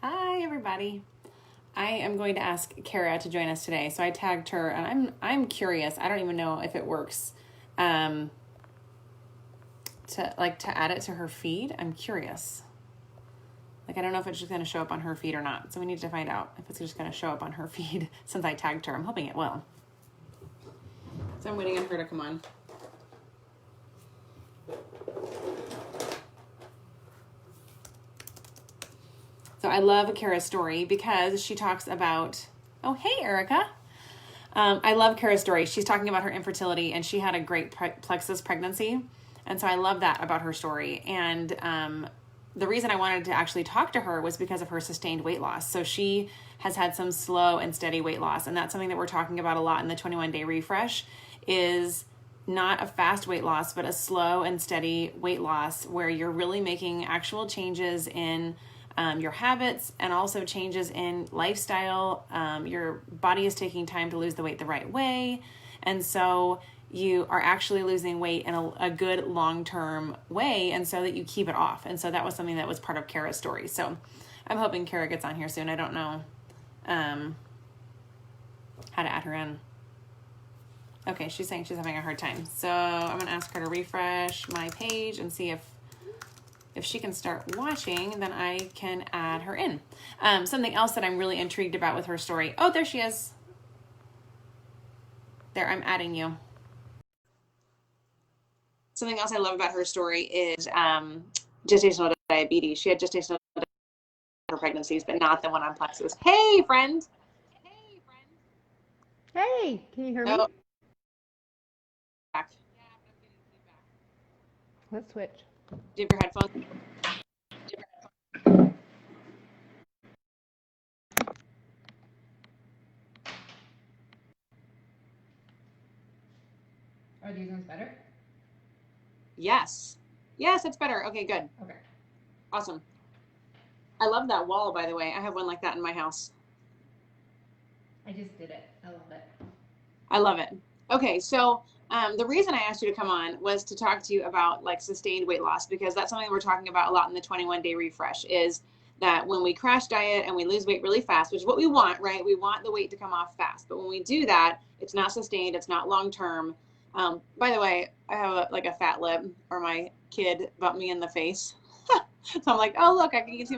Hi, everybody. I am going to ask Kara to join us today. So I tagged her, and I'm curious. I don't even know if it works to add it to her feed. I'm curious. I don't know if it's just going to show up on her feed or not. So we need to find out if it's just going to show up on her feed since I tagged her. I'm hoping it will. So I'm waiting on her to come on. So I love Kara's story because she talks about, oh, hey, Erica. I love Kara's story. She's talking about her infertility, and she had a great plexus pregnancy. And so I love that about her story. And the reason I wanted to actually talk to her was because of her sustained weight loss. So she has had some slow and steady weight loss. And that's something that we're talking about a lot in the 21-day refresh is not a fast weight loss, but a slow and steady weight loss where you're really making actual changes in your habits and also changes in lifestyle. Your body is taking time to lose the weight the right way. And so you are actually losing weight in a good long-term way, and so that you keep it off. And so that was something that was part of Kara's story. So I'm hoping Kara gets on here soon. I don't know how to add her in. Okay, she's saying she's having a hard time. So I'm going to ask her to refresh my page and see if she can start watching, then I can add her in. Something else that I'm really intrigued about with her story. Oh, there she is. There, I'm adding you. Something else I love about her story is gestational diabetes. She had gestational pregnancies, but not the one on Plexus. Hey, friend. Hey, can you hear me? Back. Let's switch. Do you have your headphones? Are these ones better? Yes. Yes, it's better. Okay, good. Okay. Awesome. I love that wall, by the way. I have one like that in my house. I just did it. I love it. I love it. Okay, so the reason I asked you to come on was to talk to you about sustained weight loss, because that's something we're talking about a lot in the 21-day refresh is that when we crash diet and we lose weight really fast, which is what we want, right? We want the weight to come off fast. But when we do that, it's not sustained. It's not long-term. By the way, I have a fat lip, or my kid bumped me in the face. So I'm like, oh, look, I can see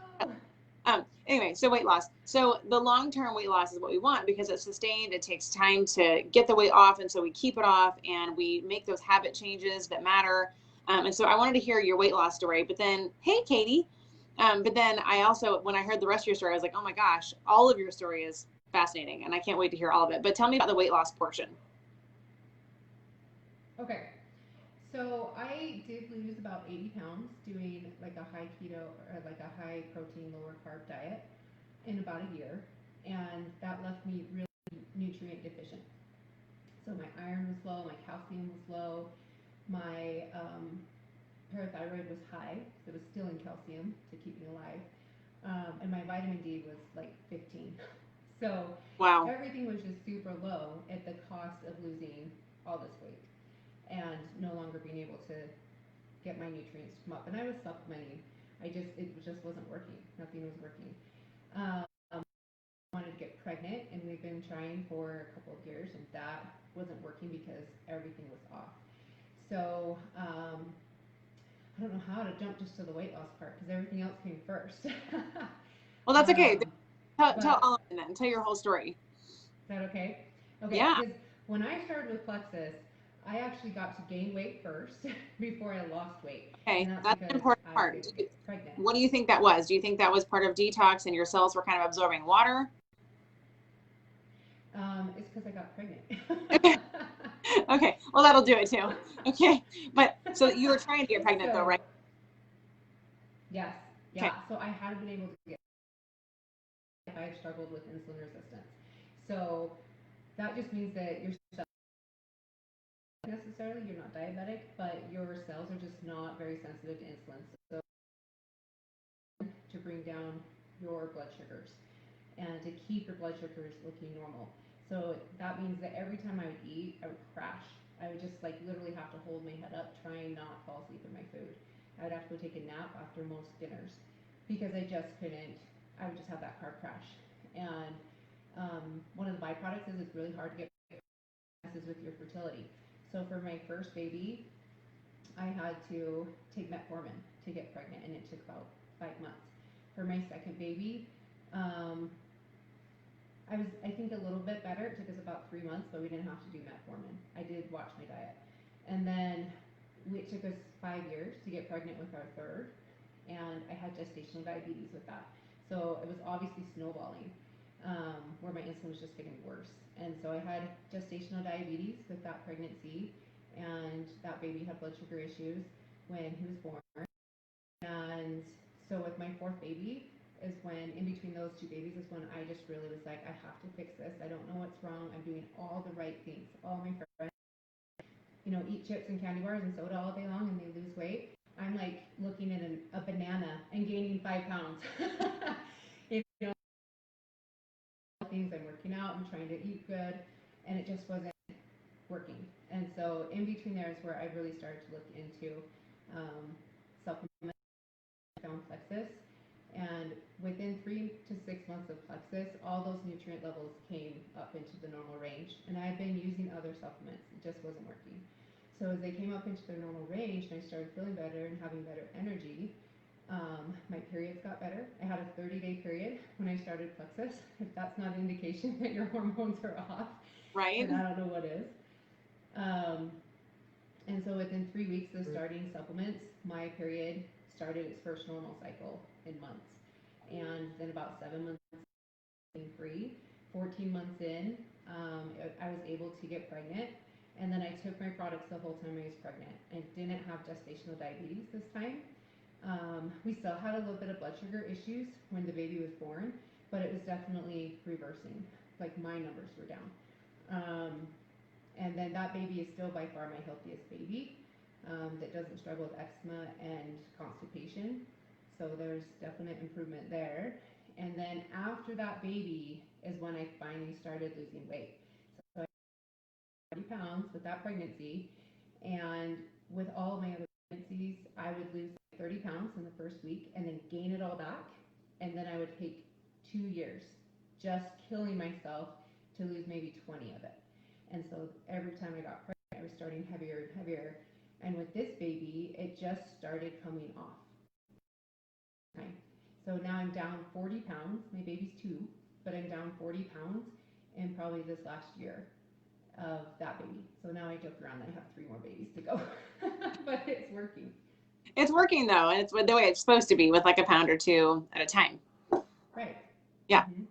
anyway, so weight loss. So the long-term weight loss is what we want because it's sustained. It takes time to get the weight off. And so we keep it off and we make those habit changes that matter. And so I wanted to hear your weight loss story, but then, hey, Katie. But then I also, when I heard the rest of your story, I was like, oh my gosh, all of your story is fascinating. And I can't wait to hear all of it. But tell me about the weight loss portion. Okay. So I did lose about 80 pounds doing a high keto or a high protein, lower carb diet in about a year. And that left me really nutrient deficient. So my iron was low, my calcium was low, my parathyroid was high, so it was stealing calcium to keep me alive. And my vitamin D was 15. So Wow. everything was just super low at the cost of losing all this weight and no longer being able to get my nutrients to come up. And I was supplementing. It just wasn't working. Nothing was working. I wanted to get pregnant, and we've been trying for a couple of years, and that wasn't working because everything was off. So I don't know how to jump just to the weight loss part because everything else came first. Well, that's okay. Tell all of it then. Tell your whole story. Is that okay? Okay. Yeah. Because when I started with Plexus, I actually got to gain weight first before I lost weight. Okay, And that's an important part. Pregnant. What do you think that was? Do you think that was part of detox and your cells were kind of absorbing water? It's because I got pregnant. Okay, well, that'll do it too. Okay, but so you were trying to get pregnant though, right? Yes. Yeah. Okay. So I hadn't been able to get. I struggled with insulin resistance. So that just means that you're necessarily you're not diabetic, but your cells are just not very sensitive to insulin. So to bring down your blood sugars and to keep your blood sugars looking normal. So that means that every time I would eat, I would crash. I would just literally have to hold my head up, trying not to fall asleep in my food. I would have to go take a nap after most dinners because I just couldn't I would just have that car crash. And one of the byproducts is it's really hard to get messes with your fertility. So for my first baby, I had to take metformin to get pregnant, and it took about 5 months. For my second baby, I think a little bit better. It took us about 3 months, but we didn't have to do metformin. I did watch my diet. And then it took us 5 years to get pregnant with our third, and I had gestational diabetes with that. So it was obviously snowballing, where my insulin was just getting worse. And so I had gestational diabetes with that pregnancy, and that baby had blood sugar issues when he was born. And so with my fourth baby is when, in between those two babies, is when I just really was like, I have to fix this. I don't know what's wrong. I'm doing all the right things. All my friends, eat chips and candy bars and soda all day long, and they lose weight. I'm like looking at a banana and gaining 5 pounds. Things, I'm working out, I'm trying to eat good, and it just wasn't working. And so in between there is where I really started to look into supplements. I found Plexus, and within 3 to 6 months of Plexus, all those nutrient levels came up into the normal range. And I had been using other supplements, it just wasn't working. So as they came up into their normal range and I started feeling better and having better energy, my periods got better. I had a 30-day period when I started Plexus. If that's not an indication that your hormones are off, right? then I don't know what is. And so within 3 weeks of starting supplements, my period started its first normal cycle in months. And then about 7 months free, 14 months in, I was able to get pregnant. And then I took my products the whole time I was pregnant. I didn't have gestational diabetes this time. We still had a little bit of blood sugar issues when the baby was born, but it was definitely reversing. Like, my numbers were down. And then that baby is still by far my healthiest baby, that doesn't struggle with eczema and constipation. So there's definite improvement there. And then after that baby is when I finally started losing weight. So I lost 40 pounds with that pregnancy, and with all of my other pregnancies, I would lose 30 pounds in the first week and then gain it all back. And then I would take 2 years just killing myself to lose maybe 20 of it. And so every time I got pregnant, I was starting heavier and heavier. And with this baby, it just started coming off. Okay. So now I'm down 40 pounds. My baby's 2, but I'm down 40 pounds in probably this last year of that baby. So now I joke around that I have 3 more babies to go. But it's working. It's working though, and it's the way it's supposed to be, with like a pound or 2 at a time. Right. Yeah. Mm-hmm.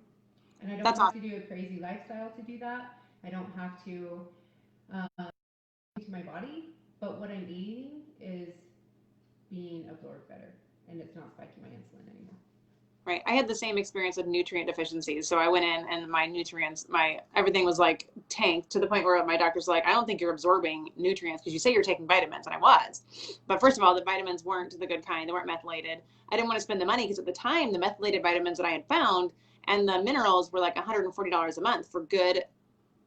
And I don't That's have awesome. to do a crazy lifestyle to do that. I don't have to to my body, but what I'm eating is being absorbed better, and it's not spiking my insulin anymore. Right. I had the same experience with nutrient deficiencies. So I went in and my nutrients, everything was like tanked, to the point where my doctor's like, I don't think you're absorbing nutrients because you say you're taking vitamins. And I was. But first of all, the vitamins weren't the good kind. They weren't methylated. I didn't want to spend the money because at the time, the methylated vitamins that I had found and the minerals were like $140 a month for good,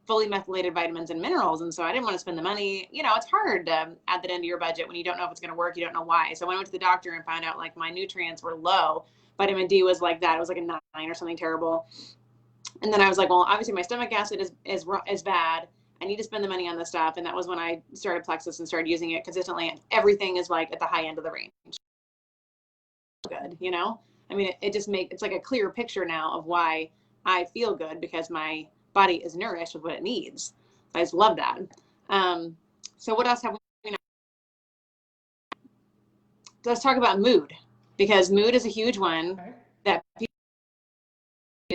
fully methylated vitamins and minerals. And so I didn't want to spend the money. It's hard to add that into your budget when you don't know if it's going to work. You don't know why. So when I went to the doctor and found out like my nutrients were low, vitamin D was like that. It was like a 9 or something terrible. And then I was like, well, obviously my stomach acid is bad. I need to spend the money on this stuff. And that was when I started Plexus and started using it consistently. And everything is like at the high end of the range. Good, I mean, it's like a clear picture now of why I feel good, because my body is nourished with what it needs. I just love that. So what else have we? Let's talk about mood, because mood is a huge one that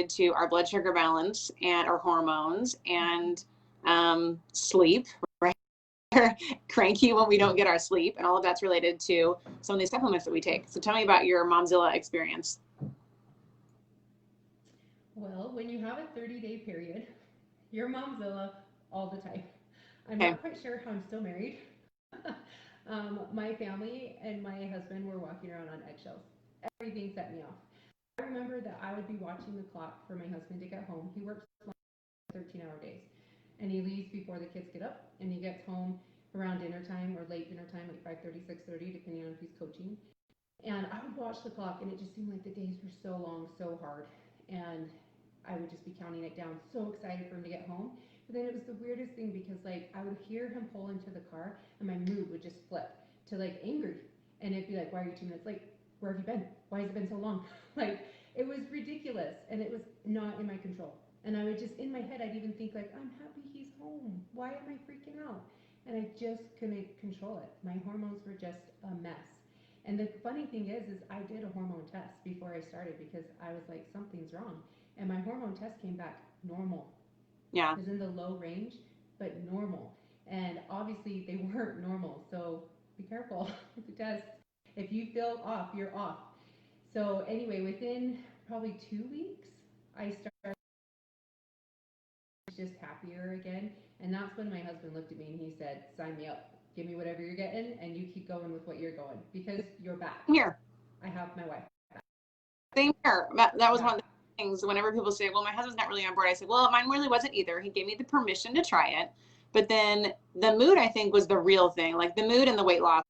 to our blood sugar balance and our hormones and sleep, right? Cranky when we don't get our sleep, and all of that's related to some of these supplements that we take. So tell me about your Momzilla experience. Well, when you have a 30-day period, you're Momzilla all the time. I'm not quite sure how I'm still married. My family and my husband were walking around on eggshells. Everything set me off. I remember that I would be watching the clock for my husband to get home. He works 13-hour days, and he leaves before the kids get up, and he gets home around dinner time or late dinner time, like 5:30, 6:30, depending on if he's coaching. And I would watch the clock, and it just seemed like the days were so long, so hard. And I would just be counting it down, so excited for him to get home. But then it was the weirdest thing because, like, I would hear him pull into the car, and my mood would just flip to, like, angry. And it'd be like, why are you 2 minutes late? Where have you been? Why has it been so long? Like, it was ridiculous, and it was not in my control. And I would just, in my head, I'd even think, like, I'm happy he's home. Why am I freaking out? And I just couldn't control it. My hormones were just a mess. And the funny thing is I did a hormone test before I started because I was like, something's wrong. And my hormone test came back normal. Yeah. It was in the low range, but normal. And obviously they weren't normal. So be careful with the test. If you feel off, you're off. So anyway, within probably 2 weeks, I started just happier again. And that's when my husband looked at me and he said, sign me up. Give me whatever you're getting, and you keep going with what you're going because you're back. Here. I have my wife back. Same here. That was one of the things whenever people say, well, my husband's not really on board. I said, well, mine really wasn't either. He gave me the permission to try it. But then the mood, I think, was the real thing. Like the mood and the weight loss.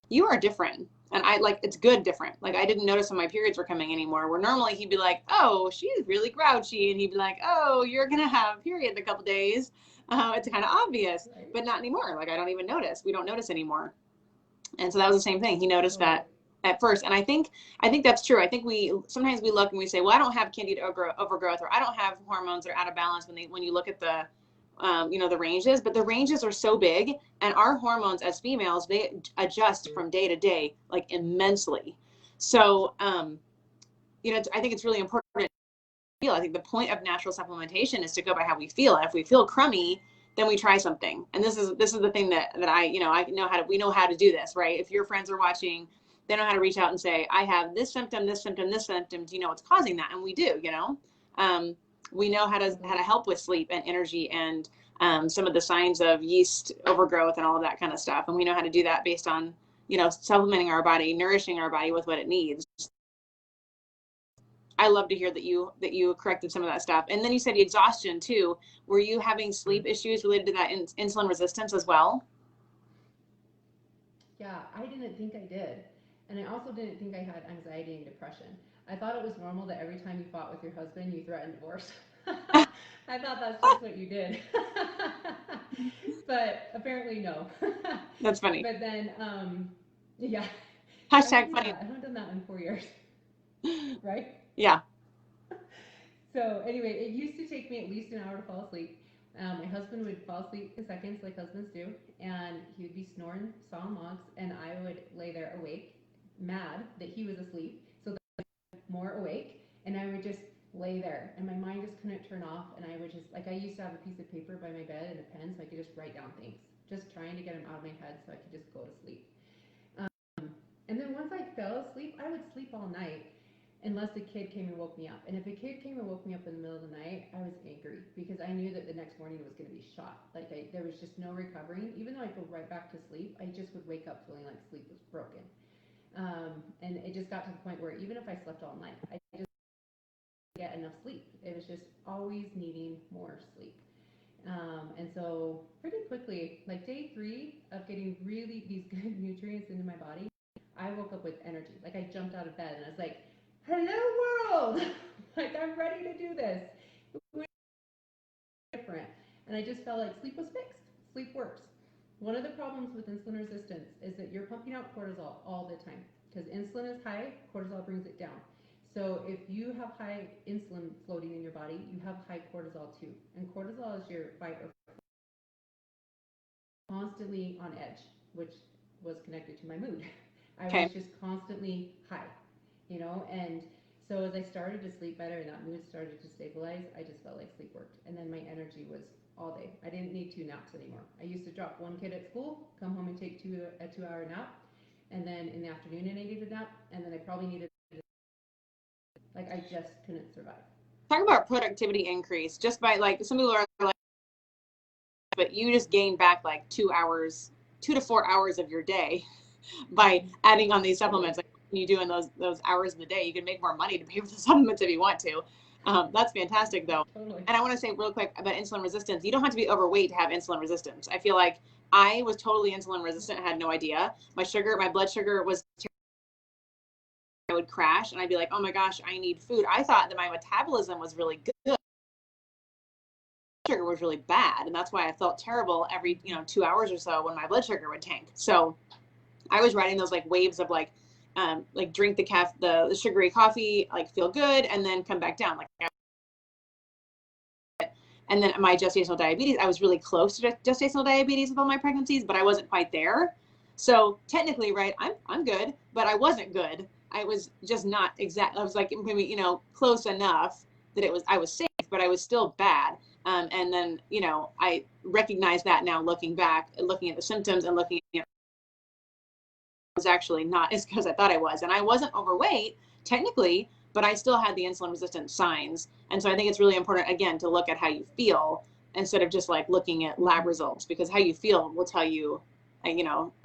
You are different. And I like, it's good different. Like I didn't notice when my periods were coming anymore, where normally he'd be like, oh, she's really grouchy. And he'd be like, oh, you're going to have a period in a couple days. It's kind of obvious, but not anymore. Like I don't even notice. We don't notice anymore. And so that was the same thing. He noticed that at first. And I think that's true. I think sometimes we look and we say, well, I don't have candida overgrowth, or I don't have hormones that are out of balance when you look at the, the ranges, but the ranges are so big, and our hormones as females, they adjust from day to day, like immensely. So, I think it's really important. I think the point of natural supplementation is to go by how we feel. And if we feel crummy, then we try something. And this is the thing that we know how to do this, right? If your friends are watching, they know how to reach out and say, I have this symptom, this symptom, this symptom. Do you know what's causing that? And we do, we know how to help with sleep and energy and some of the signs of yeast overgrowth and all of that kind of stuff. And we know how to do that based on, supplementing our body, nourishing our body with what it needs. I love to hear that you corrected some of that stuff. And then you said exhaustion too. Were you having sleep issues related to that insulin resistance as well? Yeah, I didn't think I did. And I also didn't think I had anxiety and depression. I thought it was normal that every time you fought with your husband, you threatened divorce. I thought that's just what you did. But apparently no. That's funny. But then, yeah. Hashtag funny. I haven't done that in 4 years. Right? Yeah. So anyway, it used to take me at least an hour to fall asleep. My husband would fall asleep in seconds like husbands do, and he would be snoring sawing logs, and I would lay there awake, mad that he was asleep, so that I was more awake, and I would just lay there, and my mind just couldn't turn off, and I would just, like, I used to have a piece of paper by my bed and a pen so I could just write down things, just trying to get them out of my head so I could just go to sleep. And then once I fell asleep, I would sleep all night, unless a kid came and woke me up. And if a kid came and woke me up in the middle of the night, I was angry because I knew that the next morning was going to be shot. Like there was just no recovering. Even though I go right back to sleep, I just would wake up feeling like sleep was broken. And it just got to the point where even if I slept all night, I just didn't get enough sleep. It was just always needing more sleep. And so pretty quickly, like day 3 of getting really these good nutrients into my body, I woke up with energy. Like I jumped out of bed and I was like, hello world, like I'm ready to do this. It was different. And I just felt like sleep was fixed. Sleep works. One of the problems with insulin resistance is that you're pumping out cortisol all the time because insulin is high, cortisol brings it down. So if you have high insulin floating in your body, you have high cortisol too. And cortisol is your fight or flight. Constantly on edge, which was connected to my mood. I was just constantly high. And so as I started to sleep better and that mood started to stabilize, I just felt like sleep worked. And then my energy was all day. I didn't need 2 naps anymore. I used to drop one kid at school, come home and take a 2-hour nap. And then in the afternoon I needed a nap. And then I probably needed, like I just couldn't survive. Talk about productivity increase just by like, some people are like, but you just gained back like 2 to 4 hours of your day by adding on these supplements. Like, you do in those hours in the day, you can make more money to pay for the supplements if you want to. That's fantastic though. Totally. And I want to say real quick about insulin resistance. You don't have to be overweight to have insulin resistance. I feel like I was totally insulin resistant. I had no idea. My blood sugar was I would crash and I'd be like, oh my gosh, I need food. I thought that my metabolism was really good. Sugar was really bad. And that's why I felt terrible every, 2 hours or so when my blood sugar would tank. So I was riding those like waves of like drink the sugary coffee, like feel good, and then come back down. And then my gestational diabetes, I was really close to gestational diabetes with all my pregnancies, but I wasn't quite there. So technically, right, I'm good, but I wasn't good. I was just not exact. I was like maybe, close enough that I was safe, but I was still bad. And then, I recognize that now looking back, looking at the symptoms and looking at, was actually not as good as I thought I was. And I wasn't overweight technically, but I still had the insulin resistant signs. And so I think it's really important, again, to look at how you feel instead of just like looking at lab results, because how you feel will tell you,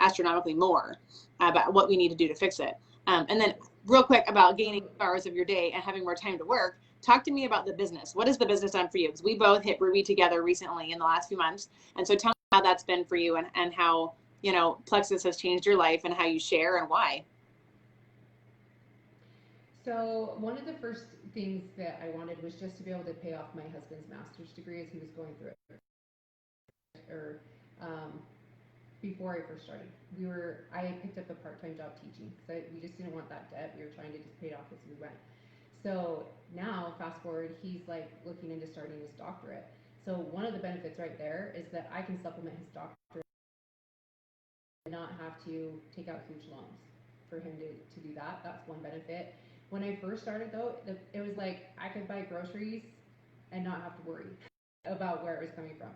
astronomically more about what we need to do to fix it. And then real quick about gaining hours of your day and having more time to work. Talk to me about the business. What has the business done for you? Because we both hit Ruby together recently in the last few months. And so tell me how that's been for you and how, Plexus has changed your life and how you share and why. So one of the first things that I wanted was just to be able to pay off my husband's master's degree as he was going through it. Or before I first started, I picked up a part-time job teaching because we just didn't want that debt. We were trying to just pay it off as we went. So now, fast forward, he's like looking into starting his doctorate. So one of the benefits right there is that I can supplement his doctorate and not have to take out huge loans for him to do that. That's one benefit. When I first started though, it was like I could buy groceries and not have to worry about where it was coming from.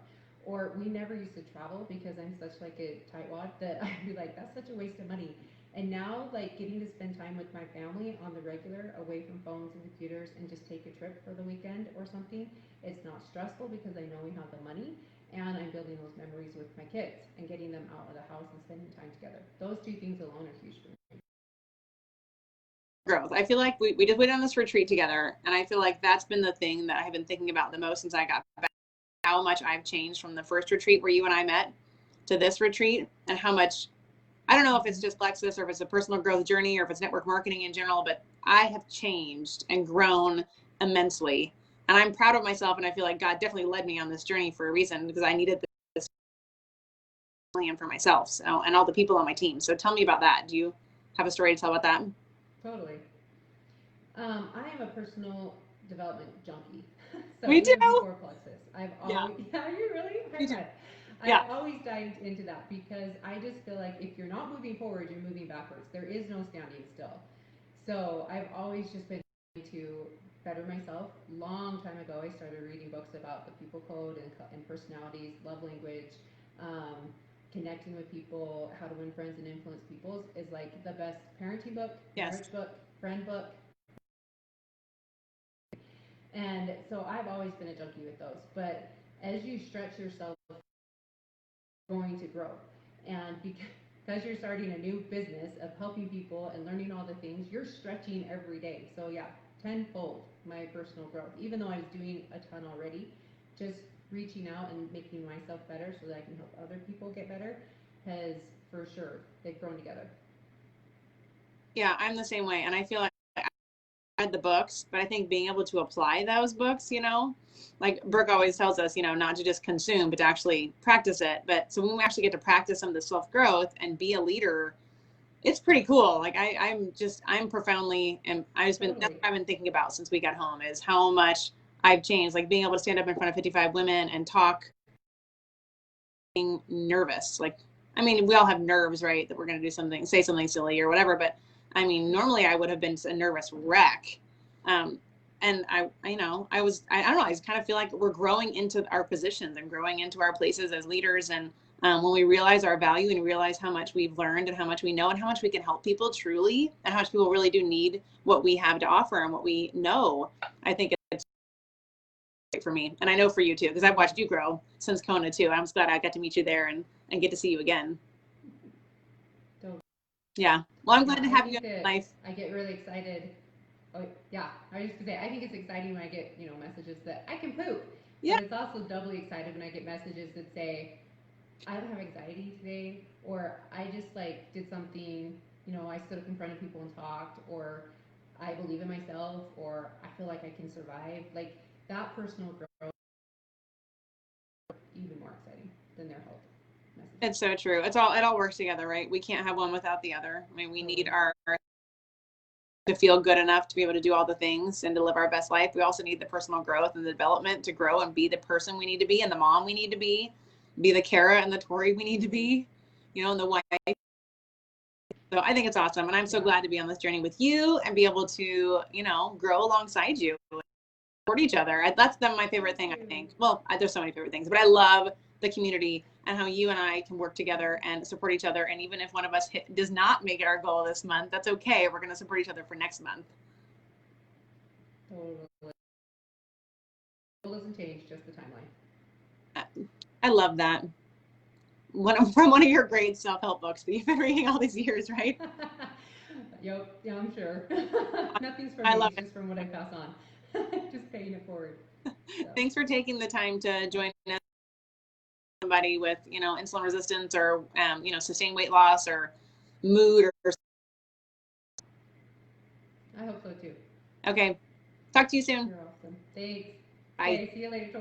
Or we never used to travel because I'm such like a tightwad that I'd be like, that's such a waste of money. And now like getting to spend time with my family on the regular, away from phones and computers, and just take a trip for the weekend or something, it's not stressful because I know we have the money and I'm building those memories with my kids and getting them out of the house and spending time together. Those two things alone are huge for me. Growth. I feel like we just went on this retreat together, and I feel like that's been the thing that I've been thinking about the most since I got back. How much I've changed from the first retreat where you and I met to this retreat, and how much, I don't know if it's just Plexus or if it's a personal growth journey or if it's network marketing in general, but I have changed and grown immensely. And I'm proud of myself, and I feel like God definitely led me on this journey for a reason, because I needed this plan for myself, so, and all the people on my team. So tell me about that. Do you have a story to tell about that? Totally. I am a personal development junkie. So Me too. even before Plexus, I've Yeah. always, are you really? Me too. I've always dived into that because I just feel like if you're not moving forward, you're moving backwards. There is no standing still. So I've always just been trying to better myself. Long time ago, I started reading books about the people code and personalities, love language, connecting with people, how to win friends and influence people is like the best parenting book, marriage book, friend book. And so I've always been a junkie with those. But as you stretch yourself, you're going to grow. And because you're starting a new business of helping people and learning all the things, you're stretching every day. So yeah, tenfold my personal growth. Even though I was doing a ton already, just reaching out and making myself better so that I can help other people get better has, for sure, they've grown together. Yeah, I'm the same way. And I feel like read the books, but I think being able to apply those books, like Brooke always tells us, not to just consume, but to actually practice it. But so when we actually get to practice some of the self-growth and be a leader, it's pretty cool. Like I'm profoundly, and that's what I've been thinking about since we got home is how much I've changed, like being able to stand up in front of 55 women and talk, being nervous. Like, I mean, we all have nerves, right? That we're going to do something, say something silly or whatever, but I mean, normally I would have been a nervous wreck. And I don't know, I just kind of feel like we're growing into our positions and growing into our places as leaders. And when we realize our value and realize how much we've learned and how much we know and how much we can help people truly, and how much people really do need what we have to offer and what we know, I think it's great for me. And I know for you too, because I've watched you grow since Kona too. I'm just glad I got to meet you there and get to see you again. Yeah. Well, I'm glad to have you in life. I get really excited. Oh, yeah. I was just going to say, I think it's exciting when I get, messages that I can poop. Yeah. But it's also doubly excited when I get messages that say, I don't have anxiety today, or I just like did something, I stood up in front of people and talked, or I believe in myself, or I feel like I can survive. Like that personal growth, even more exciting than their health messages. It's so true. It all works together, right? We can't have one without the other. I mean, we need our to feel good enough to be able to do all the things and to live our best life. We also need the personal growth and the development to grow and be the person we need to be and the mom we need to be the Kara and the Tori we need to be, and the wife. So I think it's awesome. And I'm so glad to be on this journey with you and be able to, grow alongside you, support each other. That's my favorite thing, I think. Well, there's so many favorite things, but I love the community and how you and I can work together and support each other. And even if one of us does not make it our goal this month, that's okay. We're going to support each other for next month. Totally. It doesn't change, just the timeline. I love that. From one of your great self-help books that you've been reading all these years, right? Yep, yeah, I'm sure. Nothing's from I me, love it's just from what I pass on. Just paying it forward. So. Thanks for taking the time to join us. Somebody with, insulin resistance or, sustained weight loss or mood or. I hope so too. Okay. Talk to you soon. You're awesome. Thanks. Bye. Okay, see you later, Tori.